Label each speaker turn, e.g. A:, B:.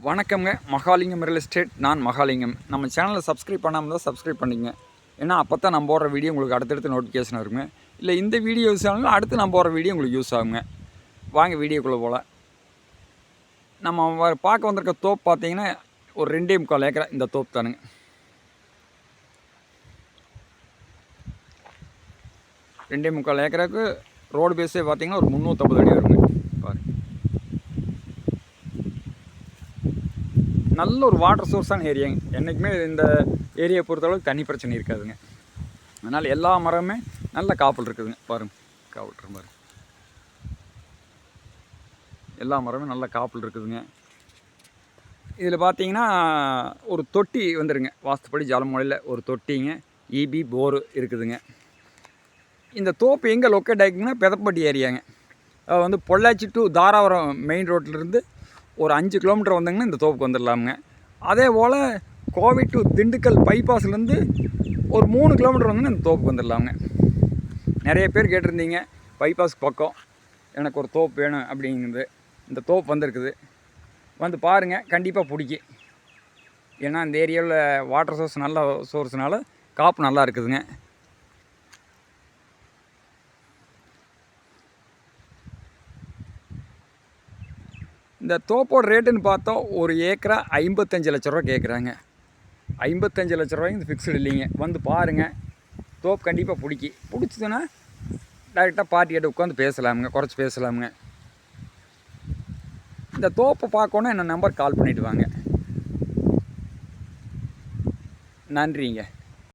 A: வணக்கம்ங்க. Mahalingam real estate. நான் மகாலிங்கம். நம்ம சேனலை சப்ஸ்கிரைப் பண்ணாமல் தான் சப்ஸ்கிரைப் பண்ணிங்க. ஏன்னா அப்போ தான் நம்ம போடுற வீடியோ உங்களுக்கு அடுத்தடுத்து நோட்டிஃபிகேஷன் வருங்க. இல்லை இந்த வீடியோ யூஸ் ஆனாலும் அடுத்து நம்ம போடுற வீடியோ உங்களுக்கு யூஸ் ஆகுங்க. வாங்க வீடியோக்குள்ளே போகலாம். நம்ம பார்க்க வந்திருக்க தோப்பு பார்த்தீங்கன்னா ஒரு 2.25 ஏக்கரா இந்த தோப்பு தானுங்க. ரெண்டே முக்கால் ஏக்கராவுக்கு ரோடு பேஸே பார்த்தீங்கன்னா ஒரு 350 அடி வருங்க. பாருங்க, நல்ல ஒரு வாட்டர் சோர்ஸான ஏரியாங்க. என்றைக்குமே இந்த ஏரியா பொறுத்தளவுக்கு தண்ணி பிரச்சனை இருக்காதுங்க. அதனால் எல்லா மரமுமே நல்ல காப்பல் இருக்குதுங்க. பாருங்கள், காவல் பாருங்க, எல்லா மரமும் நல்ல காப்பல் இருக்குதுங்க. இதில் பார்த்தீங்கன்னா ஒரு தொட்டி வந்துடுங்க. வாஸ்துப்படி ஜலமூலையில் ஒரு தொட்டிங்க, இபி போரு இருக்குதுங்க. இந்த தோப்பு எங்கே லொக்கேட் ஆகிக்குங்கன்னா பெதப்பட்டி ஏரியாங்க. வந்து பொள்ளாச்சி டு தாராபுரம் மெயின் ரோட்டிலேருந்து ஒரு 5 கிலோமீட்டர் வந்தாங்கன்னா இந்த தோப்புக்கு வந்துடலாமுங்க. அதே போல் கோவை டு திண்டுக்கல் பைபாஸ்லேருந்து ஒரு 3 கிலோமீட்டர் வந்தோன்னா இந்த தோப்புக்கு வந்துடலாமுங்க. நிறைய பேர் கேட்டிருந்தீங்க பைபாஸ்க்கு பக்கம் எனக்கு ஒரு தோப்பு வேணும் அப்படிங்கிறது. இந்த தோப்பு வந்திருக்குது, வந்து பாருங்கள், கண்டிப்பாக பிடிக்கும். ஏன்னா இந்த ஏரியாவில் வாட்டர் சோர்ஸ் நல்ல சோர்ஸ்னால காப்பு நல்லா இருக்குதுங்க. இந்த தோப்போட ரேட்டுன்னு பார்த்தா ஒரு ஏக்கரா 55 லட்ச ரூபா கேட்குறாங்க. 55 லட்ச ரூபாய்க்கு இந்த ஃபிக்ஸ்டு இல்லைங்க. வந்து பாருங்கள், தோப்பு கண்டிப்பாக பிடிச்சதுன்னா டைரெக்டாக பார்ட்டிகிட்ட உட்காந்து பேசலாமுங்க, குறைச்சி பேசலாமுங்க. இந்த தோப்பை பார்க்கணுன்னா என்ன நம்பர் கால் பண்ணிவிட்டு வாங்க. நன்றிங்க.